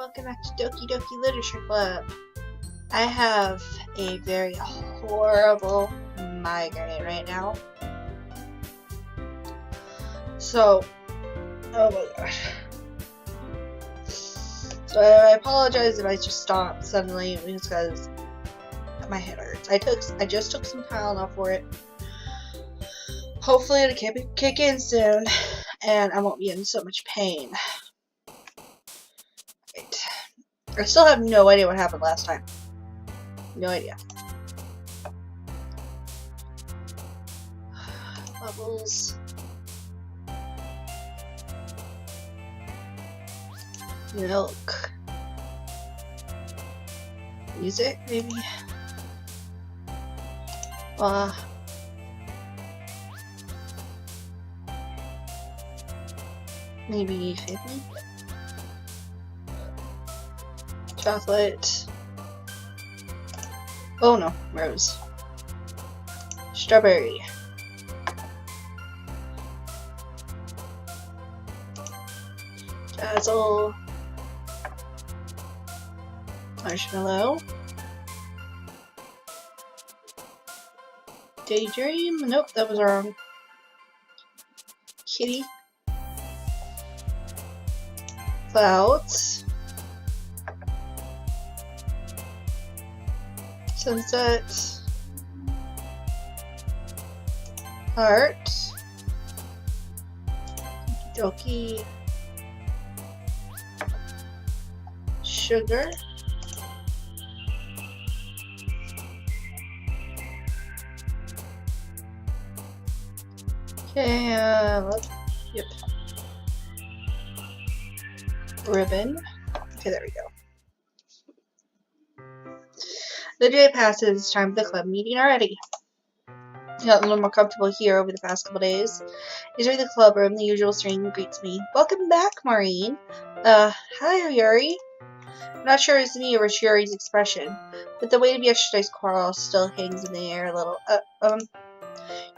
welcome back to Doki Doki Literature Club. I have a very horrible migraine right now. So, oh my gosh. So I apologize if I just stopped suddenly because my head hurts. I just took some Tylenol for it. Hopefully it'll kick in soon and I won't be in so much pain. Right. I still have no idea what happened last time. No idea. Bubbles. Milk. Music, maybe? Maybe 50? Chocolate. Oh no, rose. Strawberry. Dazzle. Marshmallow. Daydream? Nope, that was wrong. Kitty. Clouds. Sunset. Heart. Doki. Sugar. Okay, yep. Ribbon. Okay, there we go. The day passes, it's time for the club meeting already. I got a little more comfortable here over the past couple days. Entering the club room, the usual string greets me. Welcome back, Maureen. Hi, Yuri. I'm not sure it's me or it's Yuri's expression, but the weight of yesterday's quarrel still hangs in the air a little.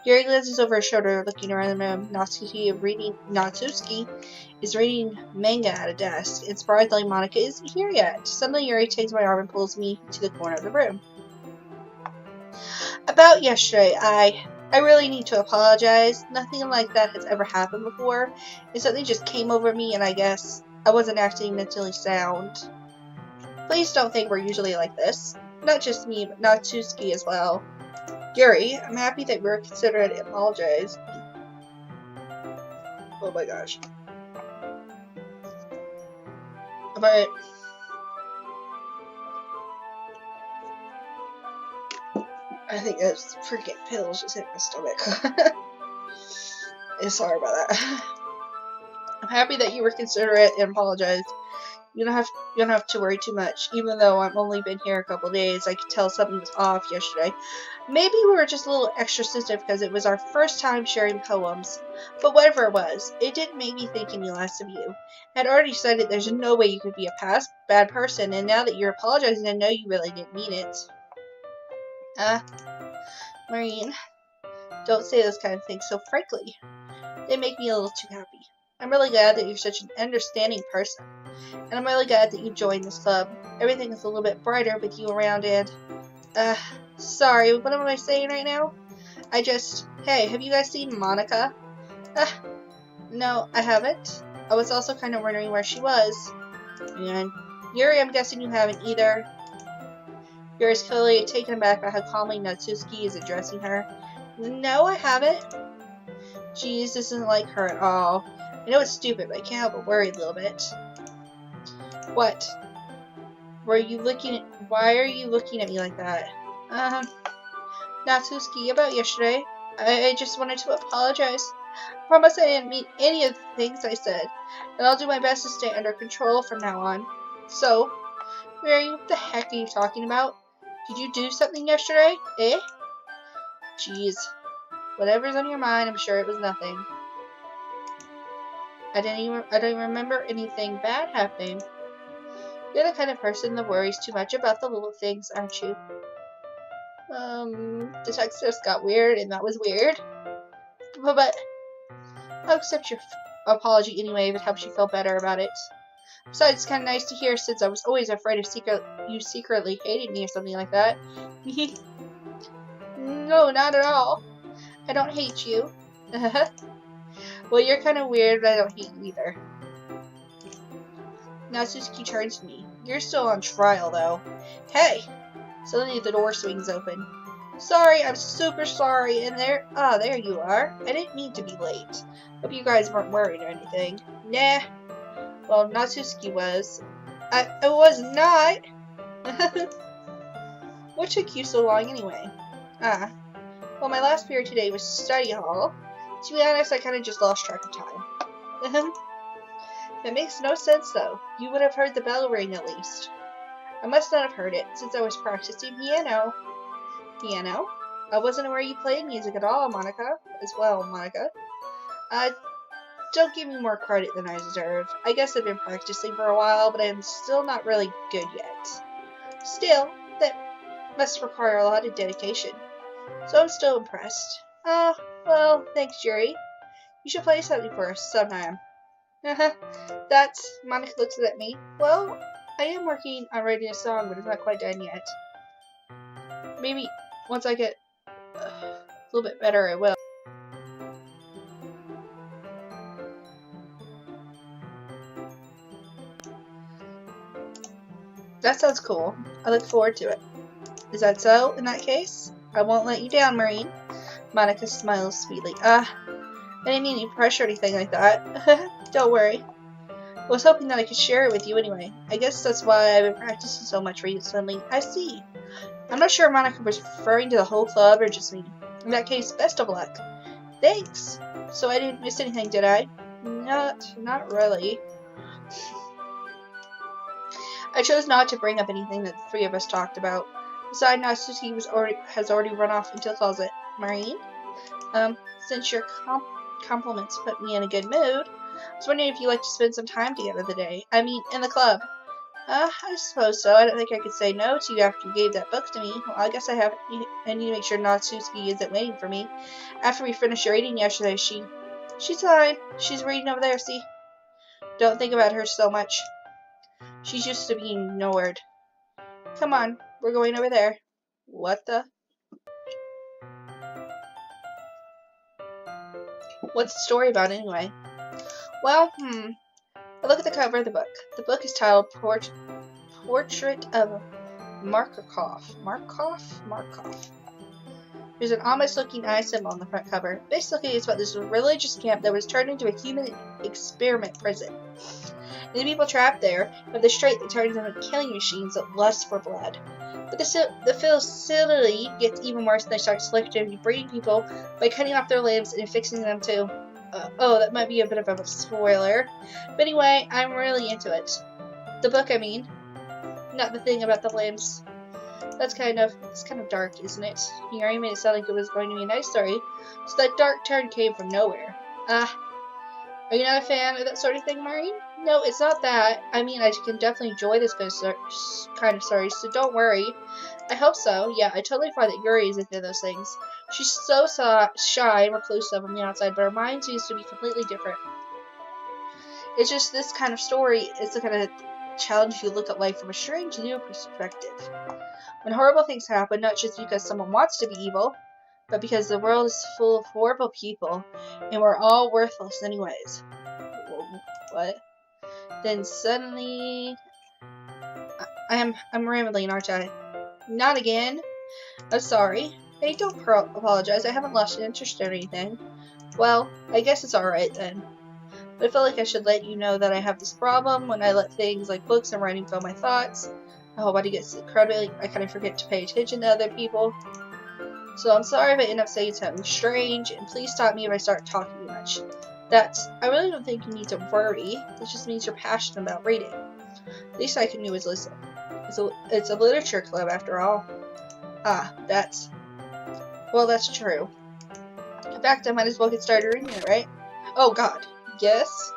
Yuri glances over his shoulder, looking around the room. Natsuki is reading manga at a desk, and surprisingly, Monica isn't here yet. Suddenly, Yuri takes my arm and pulls me to the corner of the room. About yesterday, I really need to apologize. Nothing like that has ever happened before, and something just came over me, and I guess I wasn't acting mentally sound. Please don't think we're usually like this. Not just me, but Natsuki as well. Yuri, I'm happy that we're considerate and apologize. Oh my gosh. But I think that's freaking pills just hit my stomach. Sorry about that. I'm happy that you were considerate and apologized. You don't have to worry too much. Even though I've only been here a couple days, I could tell something was off yesterday. Maybe we were just a little extra sensitive because it was our first time sharing poems. But whatever it was, it didn't make me think any less of you. I had already decided there's no way you could be a bad person, and now that you're apologizing, I know you really didn't mean it. Maureen, don't say those kind of things so frankly. They make me a little too happy. I'm really glad that you're such an understanding person. And I'm really glad that you joined this club. Everything is a little bit brighter with you around and... sorry, what am I saying right now? Hey, have you guys seen Monica? No, I haven't. I was also kind of wondering where she was. And Yuri, I'm guessing you haven't either. Yuri's clearly taken aback by how calmly Natsuki is addressing her. No, I haven't. Jeez, this isn't like her at all. I know it's stupid, but I can't help but worry a little bit. What? Why are you looking at me like that? Natsuki, about yesterday. I just wanted to apologize. I promise I didn't mean any of the things I said, and I'll do my best to stay under control from now on. So, Mary, what the heck are you talking about? Did you do something yesterday? Eh? Jeez. Whatever's on your mind, I'm sure it was nothing. I don't remember anything bad happening. You're the kind of person that worries too much about the little things, aren't you? The text just got weird, and that was weird. But I'll accept your apology anyway if it helps you feel better about it. Besides, it's kind of nice to hear since I was always afraid of you secretly hating me or something like that. No, not at all. I don't hate you. Well, you're kind of weird, but I don't hate you either. Natsuki turns to me. You're still on trial, though. Hey! Suddenly the door swings open. Sorry, I'm super sorry, and there you are. I didn't mean to be late. Hope you guys weren't worried or anything. Nah. Well, Natsuki was. I was not! What took you so long anyway? Well, my last period today was study hall. To be honest, I kind of just lost track of time. That makes no sense, though. You would have heard the bell ring, at least. I must not have heard it, since I was practicing piano. Piano? I wasn't aware you played music at all, Monica. Monica. Don't give me more credit than I deserve. I guess I've been practicing for a while, but I'm still not really good yet. Still, that must require a lot of dedication. So I'm still impressed. Oh, well, thanks, Yuri. You should play something for us sometime. Monica looks at me. Well, I am working on writing a song, but it's not quite done yet. Maybe once I get a little bit better, I will. That sounds cool. I look forward to it. Is that so? In that case, I won't let you down, Marine. Monica smiles sweetly. I didn't mean any pressure or anything like that. Don't worry. I was hoping that I could share it with you anyway. I guess that's why I've been practicing so much recently. I see. I'm not sure if Monica was referring to the whole club or just me. In that case, best of luck. Thanks. So I didn't miss anything, did I? Not really. I chose not to bring up anything that the three of us talked about. Besides, Natsuki has already run off into the closet. Marine? Since your compliments put me in a good mood, I was wondering if you'd like to spend some time together today. I mean, in the club. I suppose so. I don't think I could say no to you after you gave that book to me. Well, I guess I need to make sure Natsuki isn't waiting for me. After we finished reading yesterday, she's fine. She's reading over there, see? Don't think about her so much. She's used to being ignored. Come on, we're going over there. What the? What's the story about anyway? Well, I look at the cover of the book. The book is titled Portrait of Markov. Markov. There's an ominous-looking eye symbol on the front cover. Basically, it's about this religious camp that was turned into a human experiment prison. And the people trapped there have this trait that turns them into killing machines that lust for blood. But the facility gets even worse when they start selectively breeding people by cutting off their limbs and affixing them to... that might be a bit of a spoiler. But anyway, I'm really into it. The book, I mean. Not the thing about the limbs. It's kind of dark, isn't it? You already made it sound like it was going to be a nice story, so that dark turn came from nowhere. Are you not a fan of that sort of thing, Maureen? No, it's not that. I mean, I can definitely enjoy this kind of story, so don't worry. I hope so. Yeah, I totally find that Yuri is into those things. She's so shy and reclusive on the outside, but her mind seems to be completely different. It's just this kind of story is the kind of challenge you look at life from a strange new perspective. When horrible things happen, not just because someone wants to be evil, but because the world is full of horrible people, and we're all worthless anyways. What? Then suddenly... I'm rambling, aren't I? Not again. I'm sorry. Hey, don't apologize. I haven't lost interest in anything. Well, I guess it's alright then. But I feel like I should let you know that I have this problem when I let things like books and writing fill my thoughts. My whole body gets incredibly... I kind of forget to pay attention to other people. So I'm sorry if I end up saying something strange, and please stop me if I start talking too much. I really don't think you need to worry. This just means you're passionate about reading. The least I can do is listen. It's a literature club after all. That's true. In fact, I might as well get started reading it, right? Oh god. Yes?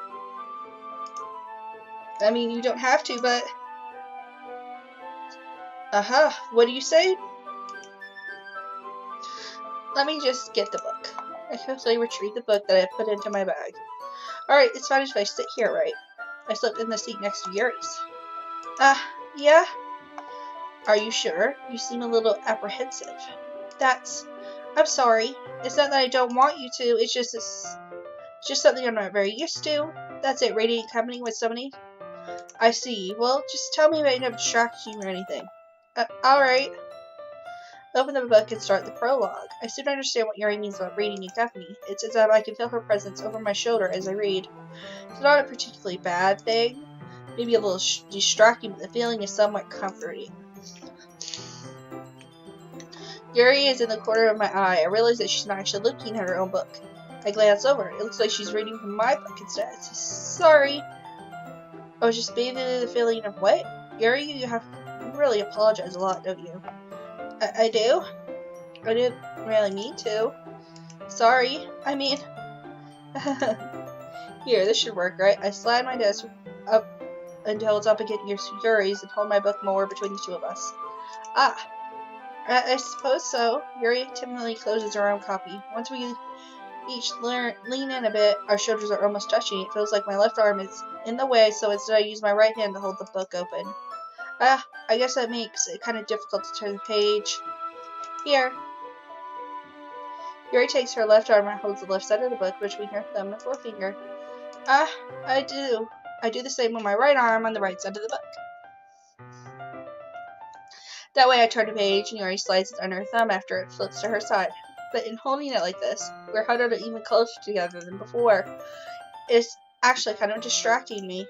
I mean, you don't have to, but... What do you say? Let me just get the book. I carefully retrieve the book that I put into my bag. Alright, it's fine if I sit here, right? I slipped in the seat next to Yuri's. Yeah? Are you sure? You seem a little apprehensive. I'm sorry. It's not that I don't want you to, it's just something I'm not very used to. That's it, radiating company with somebody. I see. Well, just tell me if I end up distracting you or anything. Alright. Open the book and start the prologue. I soon understand what Yuri means about reading in company. It's as if I can feel her presence over my shoulder as I read. It's not a particularly bad thing. Maybe a little distracting, but the feeling is somewhat comforting. Yuri is in the corner of my eye. I realize that she's not actually looking at her own book. I glance over. It looks like she's reading from my book instead. Sorry. I was just bathing in the feeling of what? Yuri, you really apologize a lot, don't you? I do? I didn't really mean to. Sorry. I mean... Here, this should work, right? I slide my desk up until it's up against Yuri's and hold my book more between the two of us. I suppose so. Yuri timidly closes her own copy. Once we each lean in a bit, our shoulders are almost touching. It feels like my left arm is in the way, so instead I use my right hand to hold the book open. I guess that makes it kind of difficult to turn the page. Here. Yuri takes her left arm and holds the left side of the book between her thumb and forefinger. I do. I do the same with my right arm on the right side of the book. That way I turn the page and Yuri slides it under her thumb after it flips to her side. But in holding it like this, we're huddled even closer together than before. It's actually kind of distracting me.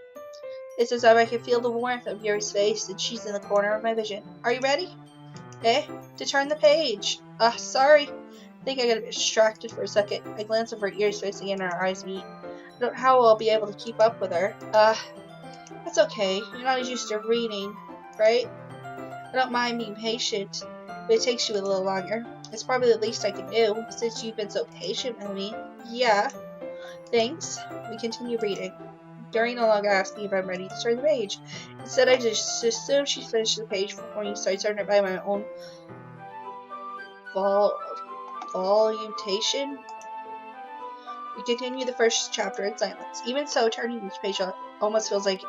It's as if I can feel the warmth of Yuri's face and she's in the corner of my vision. Are you ready? To turn the page. Sorry. I think I got a bit distracted for a second. I glance over at Yuri's face again and our eyes meet. I don't know how I'll be able to keep up with her. That's okay. You're not as used to reading, right? I don't mind being patient, but it takes you a little longer. It's probably the least I can do, since you've been so patient with me. Yeah. Thanks. We continue reading. Yuri no longer asks me if I'm ready to turn the page. Instead, I just assume she's finished the page before me, so I turn it by my own volutation. We continue the first chapter in silence. Even so, turning each page almost feels like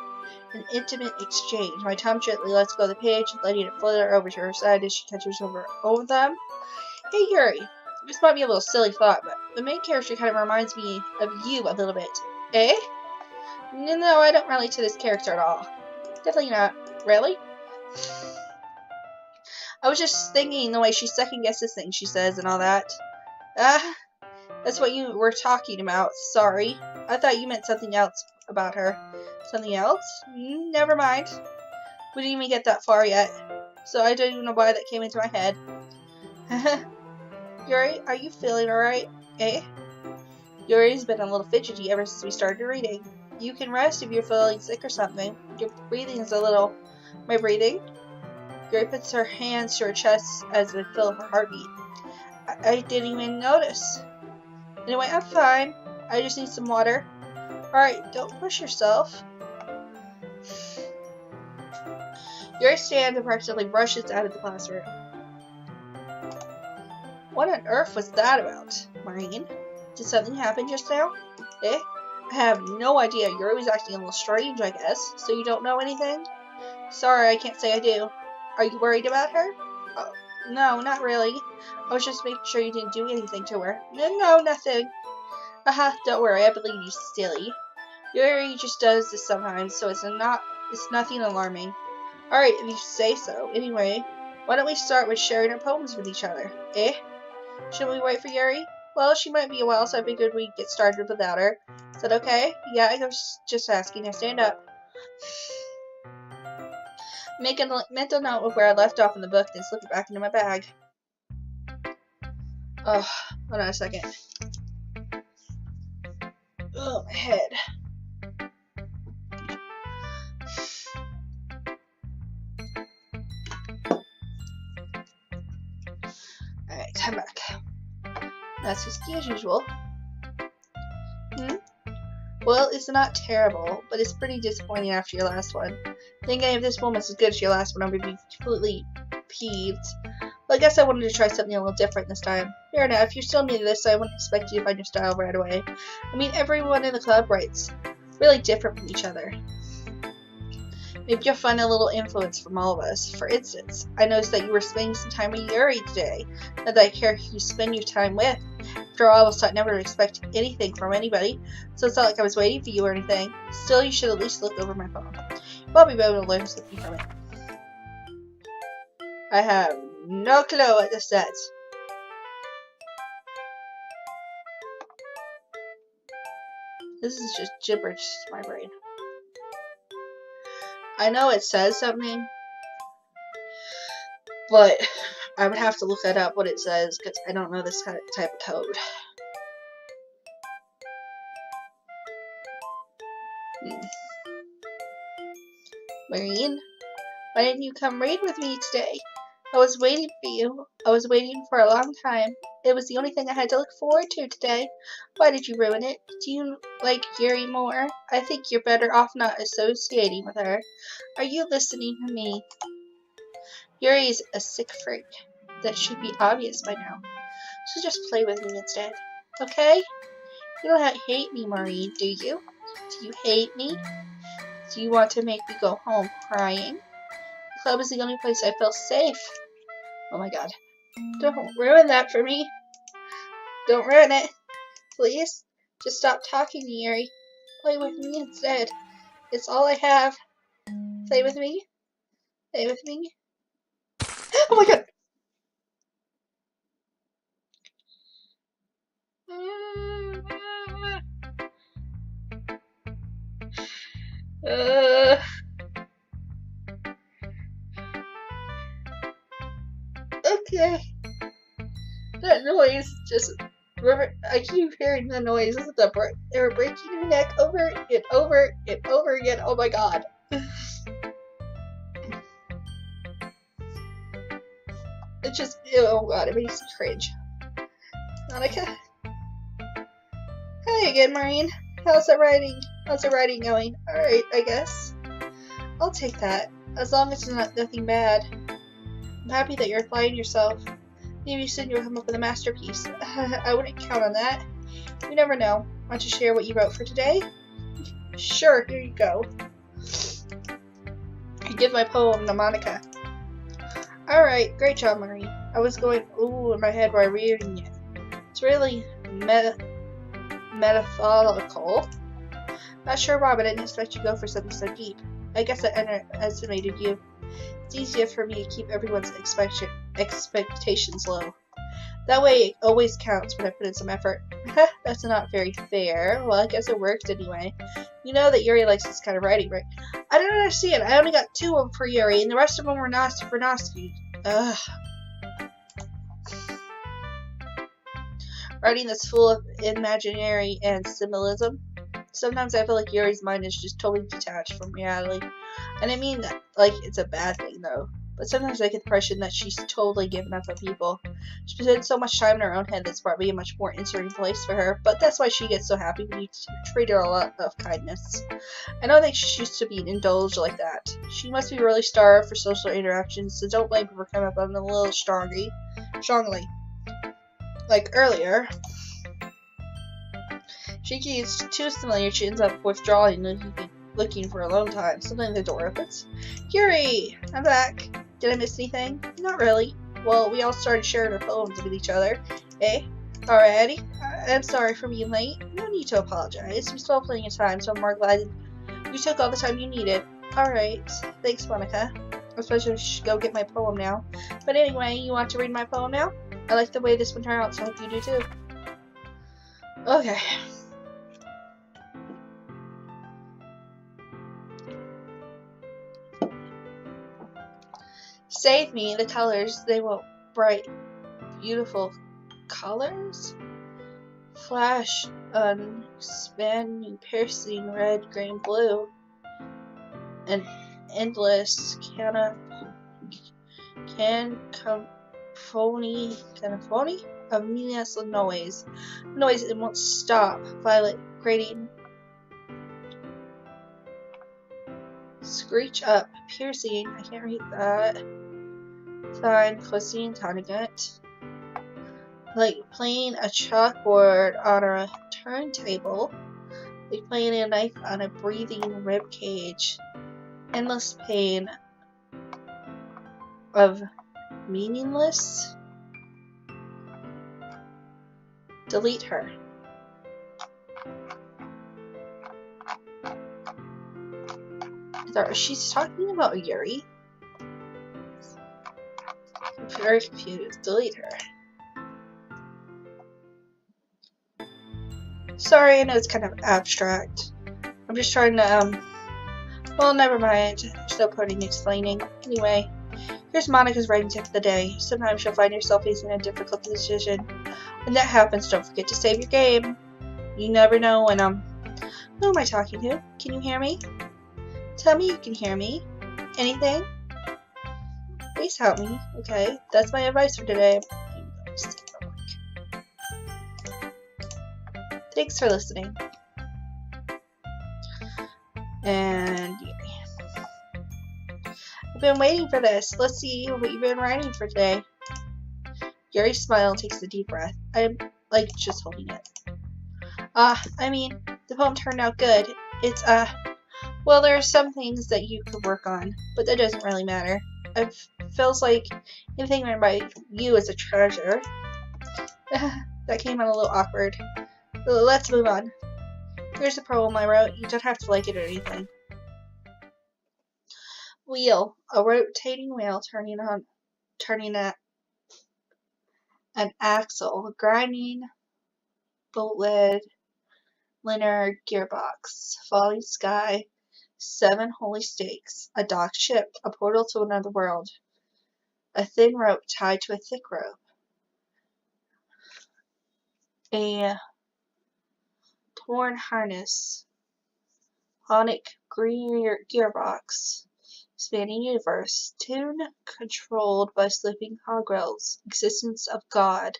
an intimate exchange. My thumb gently lets go of the page, letting it flutter over to her side as she touches over her own thumb. Hey Yuri, this might be a little silly thought, but the main character kind of reminds me of you a little bit. No, I don't relate to this character at all. Definitely not. Really? I was just thinking the way she second guesses things she says and all that. That's what you were talking about. Sorry. I thought you meant something else about her. Something else? Never mind. We didn't even get that far yet. So I don't even know why that came into my head. Yuri, are you feeling alright? Yuri's been a little fidgety ever since we started reading. You can rest if you're feeling sick or something. Your breathing is a little... My breathing? Yuri puts her hands to her chest as we feel her heartbeat. I didn't even notice. Anyway, I'm fine. I just need some water. Alright, don't push yourself. Yuri stands and practically rushes out of the classroom. What on earth was that about, Marine? Did something happen just now? I have no idea. Yuri was acting a little strange, I guess. So you don't know anything? Sorry, I can't say I do. Are you worried about her? Oh, no, not really. I was just making sure you didn't do anything to her. No, nothing. Don't worry, I believe you, silly. Yuri just does this sometimes, so it's nothing alarming. Alright, if you say so. Anyway, why don't we start with sharing our poems with each other? Shouldn't we wait for Yuri? Well, she might be a while, so I figured we'd get started without her. Is that okay? Yeah, I was just asking. Now stand up. Make a mental note of where I left off in the book, then slip it back into my bag. Oh, hold on a second. Oh, my head. Alright, time back. Natsuki as usual. Well, it's not terrible, but it's pretty disappointing after your last one. Thinking if this one was as good as your last one, I would be completely peeved. But I guess I wanted to try something a little different this time. Fair enough, if you're still new to this, I wouldn't expect you to find your style right away. I mean, everyone in the club writes really different from each other. Maybe you'll find a little influence from all of us. For instance, I noticed that you were spending some time with Yuri today. Not that I care who you spend your time with. After all, I was taught never to expect anything from anybody, so it's not like I was waiting for you or anything. Still, you should at least look over my phone. You'll probably be able to learn something from it. I have no clue what this says. This is just gibberish to my brain. I know it says something, but I would have to look that up what it says because I don't know this type of code. Marine, why didn't you come read with me today? I was waiting for you. I was waiting for a long time. It was the only thing I had to look forward to today. Why did you ruin it? Do you like Yuri more? I think you're better off not associating with her. Are you listening to me? Yuri is a sick freak. That should be obvious by now. So just play with me instead. Okay? You don't hate me, Maureen, do you? Do you hate me? Do you want to make me go home crying? The club is the only place I feel safe. Oh my god. Don't ruin that for me. Don't ruin it. Please? Just stop talking to Yuri. Play with me instead. It's all I have. Play with me? Play with me? Oh my god! Okay. That noise just... I keep hearing the noise. They were breaking her neck over and over and over again. Oh my god. It just... Oh god, it makes me cringe. Monica? Hi again, Maureen. How's the writing going? Alright, I guess. I'll take that. As long as it's nothing bad. I'm happy that you're applying yourself. Maybe soon you'll come up with a masterpiece. I wouldn't count on that. You never know. Want to share what you wrote for today? Sure, here you go. I give my poem to Monica. Alright, great job, Marie. I was going ooh in my head while reading it. It's really metaphorical. Not sure why, but I didn't expect you to go for something so deep. I guess I underestimated you. It's easier for me to keep everyone's expectations low. That way it always counts when I put in some effort. That's not very fair. Well, I guess it worked anyway. You know that Yuri likes this kind of writing, right? I don't understand. I only got 2 of them for Yuri, and the rest of them were for Natsuki. Ugh. Writing that's full of imaginary and symbolism. Sometimes I feel like Yuri's mind is just totally detached from reality. And I mean that, like, it's a bad thing, though. But sometimes I get the impression that she's totally given up on people. She spends so much time in her own head that's probably a much more interesting place for her. But that's why she gets so happy when you treat her a lot of kindness. I don't think she used to be indulged like that. She must be really starved for social interactions, so don't blame her for coming up on a little strongly. Like earlier. She gets too familiar, she ends up withdrawing and looking for a long time. Suddenly the door opens. Yuri! I'm back. Did I miss anything? Not really. Well, we all started sharing our phones with each other. Eh? Alrighty. I'm sorry for being late. No need to apologize. We still have plenty of time, so I'm more glad you took all the time you needed. Alright. Thanks, Monica. I suppose I should go get my poem now. But anyway, you want to read my poem now? I like the way this one turned out, so I hope you do too. Okay. Save me, the colors, they will bright, beautiful colors. Flash on spanning, piercing red, green, blue. An endless cacophony of meaningless noise. Noise it won't stop. Violet grating. Screech up, piercing. I can't read that. Fine, fussy, tonic. Like playing a chalkboard on a turntable. Like playing a knife on a breathing rib cage. endless pain of meaningless. Delete her. She's talking about Yuri. I'm very confused. Delete her. Sorry, I know it's kind of abstract. I'm just trying to, well, never mind. There's no point in explaining. Anyway, here's Monica's writing tip of the day. Sometimes you'll find yourself facing a difficult decision. When that happens, don't forget to save your game. You never know when, who am I talking to? Can you hear me? Tell me you can hear me. Anything? Please help me. Okay, that's my advice for today. Thanks for listening. And I've been waiting for this. Let's see what you've been writing for today. Yuri smiles and takes a deep breath. I'm like just holding it. I mean, the poem turned out good. It's well, there are some things that you could work on, but that doesn't really matter. It feels like anything written by you is a treasure. That came out a little awkward. Let's move on. Here's the poem I wrote. You don't have to like it or anything. Wheel. A rotating wheel turning at an axle. Grinding boat-led linear gearbox. Falling sky. 7 holy stakes. A docked ship. A portal to another world. A thin rope tied to a thick rope. A torn harness. Honic gearbox. Spanning universe. Tune controlled by slipping cograils. Existence of God.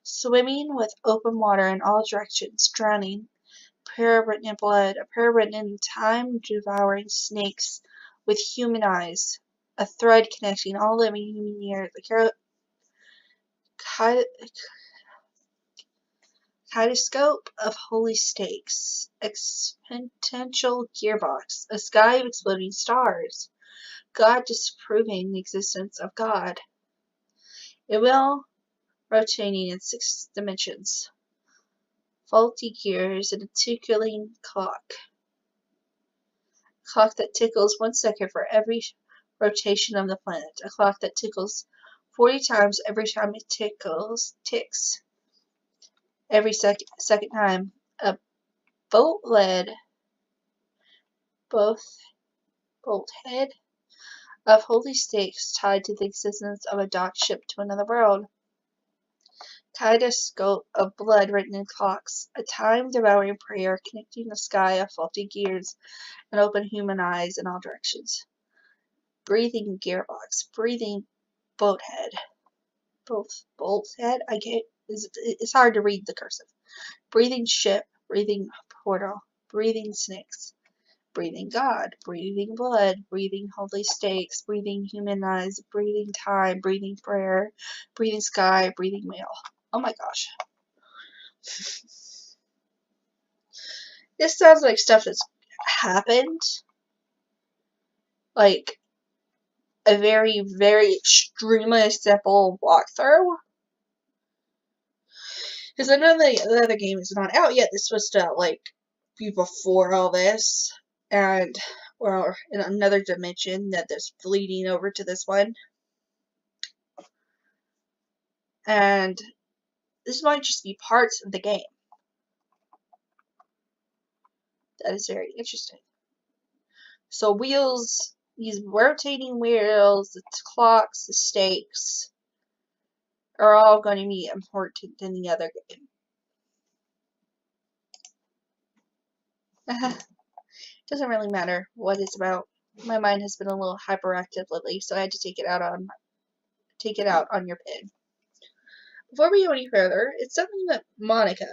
Swimming with open water in all directions. Drowning. Prayer written in blood. A prayer written in time-devouring snakes with human eyes. A thread connecting all living human years. A kaleidoscope of holy stakes. Exponential gearbox. A sky of exploding stars. God disproving the existence of God. A wheel rotating in 6 dimensions. Faulty gears and a tickling clock. A clock that tickles 1 second for every rotation of the planet. A clock that tickles 40 times every time it ticks. Every second time. A bolt-head of holy stakes tied to the existence of a docked ship to another world. Kaleidoscope of blood written in clocks. A time-devouring prayer connecting the sky of faulty gears and open human eyes in all directions. Breathing gearbox. Breathing boathead. Bolthead? It's hard to read the cursive. Breathing ship. Breathing portal. Breathing snakes. Breathing God. Breathing blood. Breathing holy stakes. Breathing human eyes. Breathing time. Breathing prayer. Breathing sky. Breathing mail. Oh my gosh. This sounds like stuff that's happened. Like a very, very extremely simple walkthrough. Because I know the other game is not out yet. This was to like be before all this. And or in another dimension that is bleeding over to this one. And this might just be parts of the game. That is very interesting. So wheels, these rotating wheels, the clocks, the stakes, are all going to be important in the other game. Doesn't really matter what it's about. My mind has been a little hyperactive lately, so I had to take it out on your pin. Before we go any further, it's something that Monica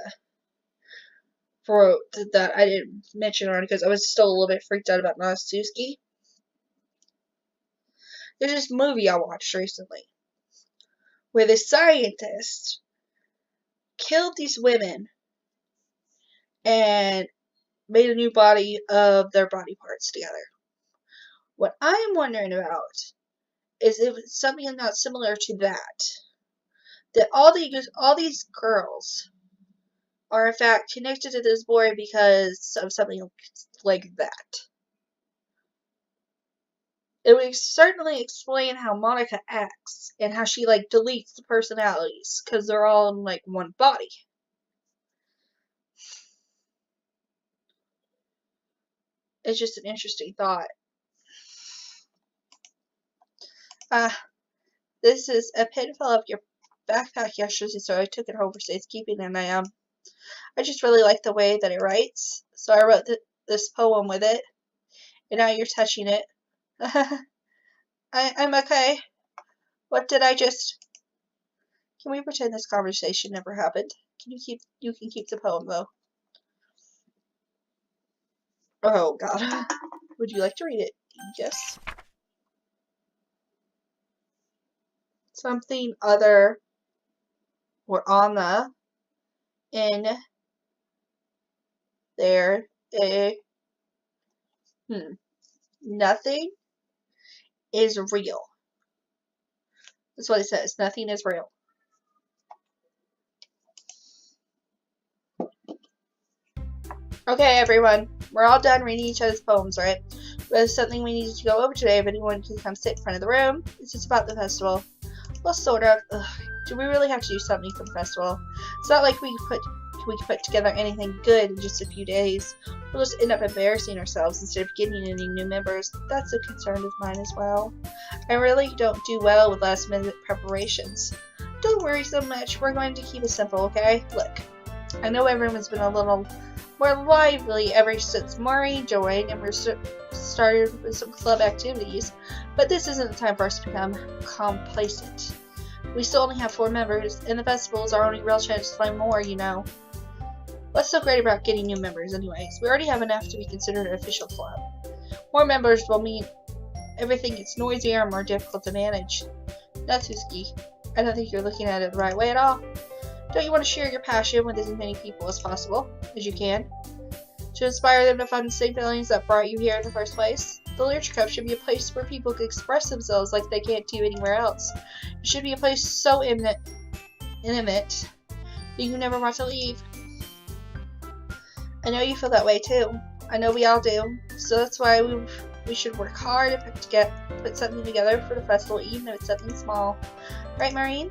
wrote that I didn't mention on because I was still a little bit freaked out about Natsuki. There's this movie I watched recently where the scientist killed these women and made a new body of their body parts together. What I'm wondering about is if it's something not similar to that. That all these girls are in fact connected to this boy because of something like that. It would certainly explain how Monica acts and how she like deletes the personalities because they're all in like one body. It's just an interesting thought. This is a pin fell off your backpack yesterday, so I took it home for safekeeping, and I just really like the way that it writes, so I wrote this poem with it, and now you're touching it. I'm okay. What did I just... Can we pretend this conversation never happened? You can keep the poem, though. Oh, God. Would you like to read it? Yes. Something other or on the in there nothing is real. That's what it says. Nothing is real. Okay, everyone. We're all done reading each other's poems, right? There's something we need to go over today. If anyone can come sit in front of the room. It's just about the festival. Well, sort of. Ugh. Do we really have to do something for the festival? It's not like we could put together anything good in just a few days. We'll just end up embarrassing ourselves instead of getting any new members. That's a concern of mine as well. I really don't do well with last-minute preparations. Don't worry so much. We're going to keep it simple, okay? Look, I know everyone's been a little more lively ever since Maureen joined and we're started with some club activities, but this isn't the time for us to become complacent. We still only have 4 members, and the festival is our only real chance to find more, you know. What's so great about getting new members anyways? We already have enough to be considered an official club. More members will mean everything gets noisier and more difficult to manage. Natsuki, I don't think you're looking at it the right way at all. Don't you want to share your passion with as many people as possible, as you can? To inspire them to find the same feelings that brought you here in the first place? The Literature Cup should be a place where people can express themselves like they can't do anywhere else. It should be a place so intimate that you never want to leave. I know you feel that way too. I know we all do. So that's why we should work hard and put something together for the festival, even if it's something small. Right, Maureen?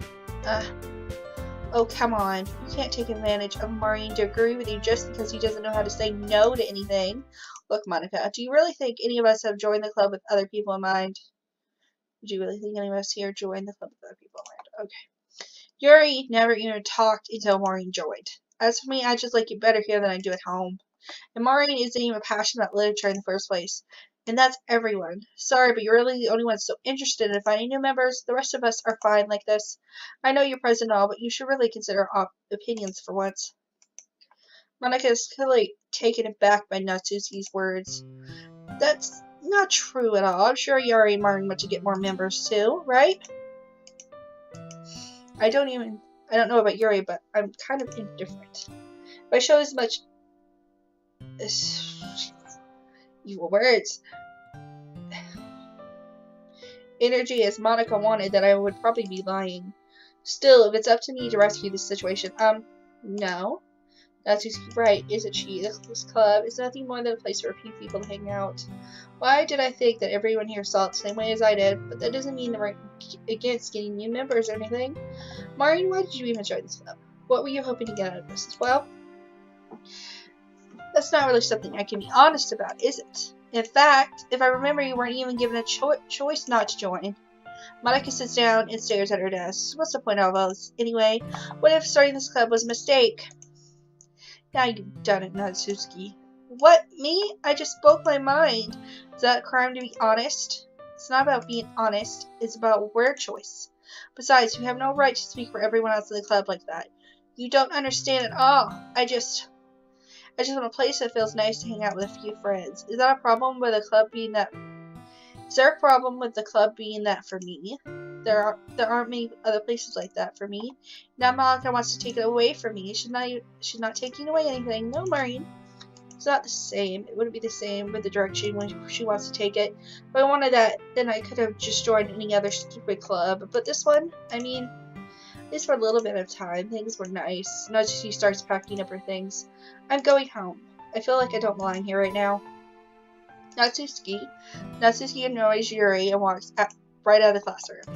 Oh, come on. You can't take advantage of Maureen to agree with you just because he doesn't know how to say no to anything. Look, Monica, do you really think any of us have joined the club with other people in mind? Do you really think any of us here joined the club with other people in mind? Okay. Yuri never even talked until Maureen joined. As for me, I just like it better here than I do at home. And Maureen isn't even passionate about literature in the first place. And that's everyone. Sorry, but you're really the only one so interested in finding new members. The rest of us are fine like this. I know you're present and all, but you should really consider our opinions for once. Monica is clearly taken aback by Natsuki's words. That's not true at all. I'm sure Yuri and Maureen want to get more members too, right? I don't know about Yuri, but I'm kind of indifferent. If I show as much evil words energy as Monica wanted, that I would probably be lying. Still, if it's up to me to rescue this situation, no. That's right, isn't she? This club is nothing more than a place for a few people to hang out. Why did I think that everyone here saw it the same way as I did? But that doesn't mean that we're against getting new members or anything. Maureen, why did you even join this club? What were you hoping to get out of this? Well, that's not really something I can be honest about, is it? In fact, if I remember, you weren't even given a choice not to join. Monica sits down and stares at her desk. What's the point of all this? Anyway, what if starting this club was a mistake? Now you've done it, Natsuki. What, me? I just spoke my mind. Is that a crime to be honest? It's not about being honest. It's about word choice. Besides, you have no right to speak for everyone else in the club like that. You don't understand at all. I just want a place that feels nice to hang out with a few friends. Is that a problem with the club being that? Is there a problem with the club being that for me? There aren't many other places like that for me. Now Monica wants to take it away from me. She's not taking away anything. No, Maureen. It's not the same. It wouldn't be the same with the direction when she wants to take it. If I wanted that, then I could have just joined any other stupid club. But this one, I mean, at least for a little bit of time, things were nice. Natsuki starts packing up her things. I'm going home. I feel like I don't belong here right now. Natsuki annoys Yuri and walks right out of the classroom.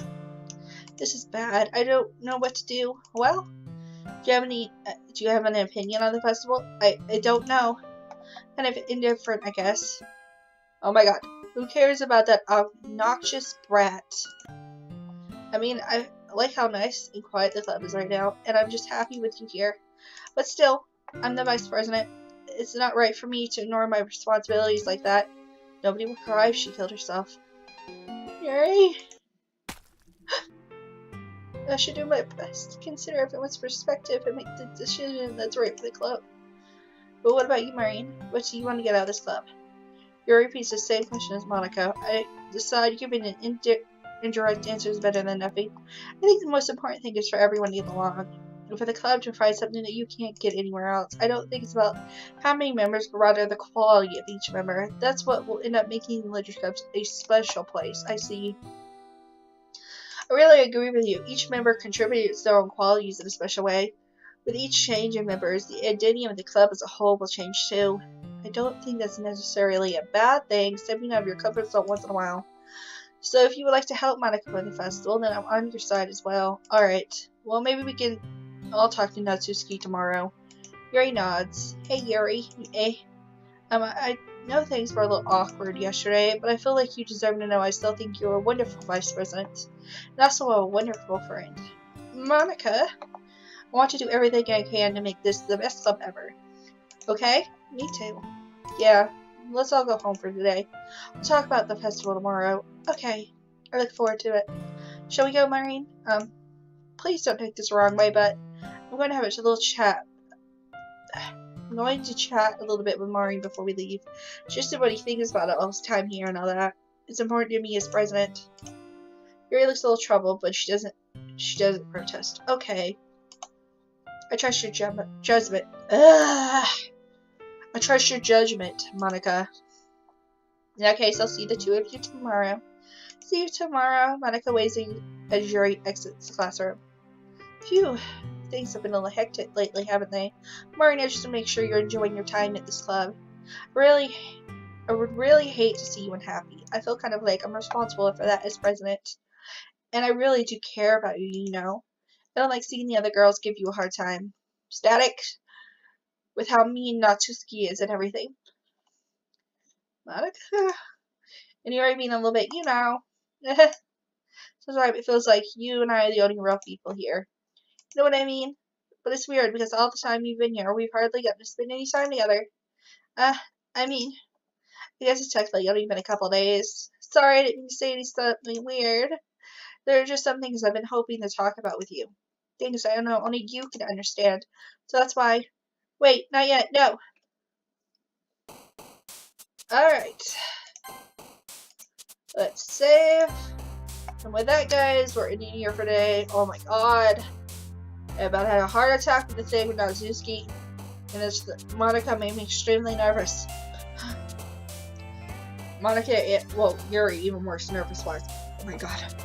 This is bad. I don't know what to do. Well, do you have an opinion on the festival? I don't know. Kind of indifferent, I guess. Oh my god. Who cares about that obnoxious brat? I mean, I like how nice and quiet the club is right now, and I'm just happy with you here. But still, I'm the vice president. It's not right for me to ignore my responsibilities like that. Nobody would cry if she killed herself. Yuri? I should do my best to consider everyone's perspective and make the decision that's right for the club. But what about you, Maureen? What do you want to get out of this club? Yuri repeats the same question as Monica. I decide giving an indirect answer is better than nothing. I think the most important thing is for everyone to get along. And for the club to provide something that you can't get anywhere else. I don't think it's about how many members, but rather the quality of each member. That's what will end up making the Literature Club a special place. I see. I really agree with you. Each member contributes their own qualities in a special way. With each change in members, the identity of the club as a whole will change too. I don't think that's necessarily a bad thing, stepping out of your comfort zone once in a while. So if you would like to help Monica with the festival, then I'm on your side as well. Alright, well maybe we can all talk to Natsuki tomorrow. Yuri nods. Hey Yuri. I know things were a little awkward yesterday, but I feel like you deserve to know I still think you're a wonderful vice president. And also a wonderful friend. Monica, I want to do everything I can to make this the best club ever. Okay? Me too. Yeah, let's all go home for today. We'll talk about the festival tomorrow. Okay, I look forward to it. Shall we go, Maureen? Please don't take this the wrong way, but I'm going to have a little chat. I'm going to chat a little bit with Maureen before we leave. Just see what he thinks about all his time here and all that. It's important to me as president. Yuri looks a little troubled, but she doesn't protest. Okay. I trust your judgment. Ugh. I trust your judgment, Monica. In that case, I'll see the two of you tomorrow. See you tomorrow. Monica waves as Yuri exits the classroom. Phew. Things have been a little hectic lately, haven't they? Maureen, I just to make sure you're enjoying your time at this club. I would really hate to see you unhappy. I feel kind of like I'm responsible for that as president. And I really do care about you, you know. I don't like seeing the other girls give you a hard time. Static with how mean Natsuki is and everything. Monica? And you're being a little bit, you know. Sometimes it feels like you and I are the only real people here. You know what I mean? But it's weird because all the time you've been here, we've hardly gotten to spend any time together. I mean, I guess it's technically only been a couple days. Sorry, I didn't mean to say something weird. There are just some things I've been hoping to talk about with you. Things I know only you can understand. So that's why. Wait, not yet. No. Alright. Let's save. And with that, guys, we're ending here for today. Oh my god. I about had a heart attack with the thing with Natsuki. And Monica made me extremely nervous. Monica, well, Yuri, even worse nervous-wise. Oh my god.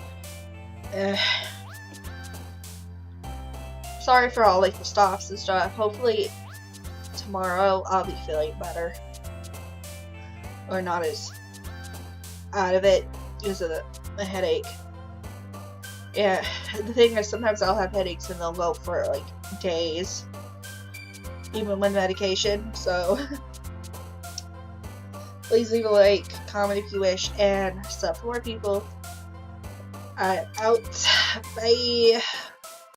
Sorry for all, like, the stops and stuff. Hopefully, tomorrow I'll be feeling better. Or not as out of it because of the headache. Yeah, the thing is, sometimes I'll have headaches and they'll go for, like, days. Even with medication, so... Please leave a like, comment if you wish, and sub for more people. Out. Bye.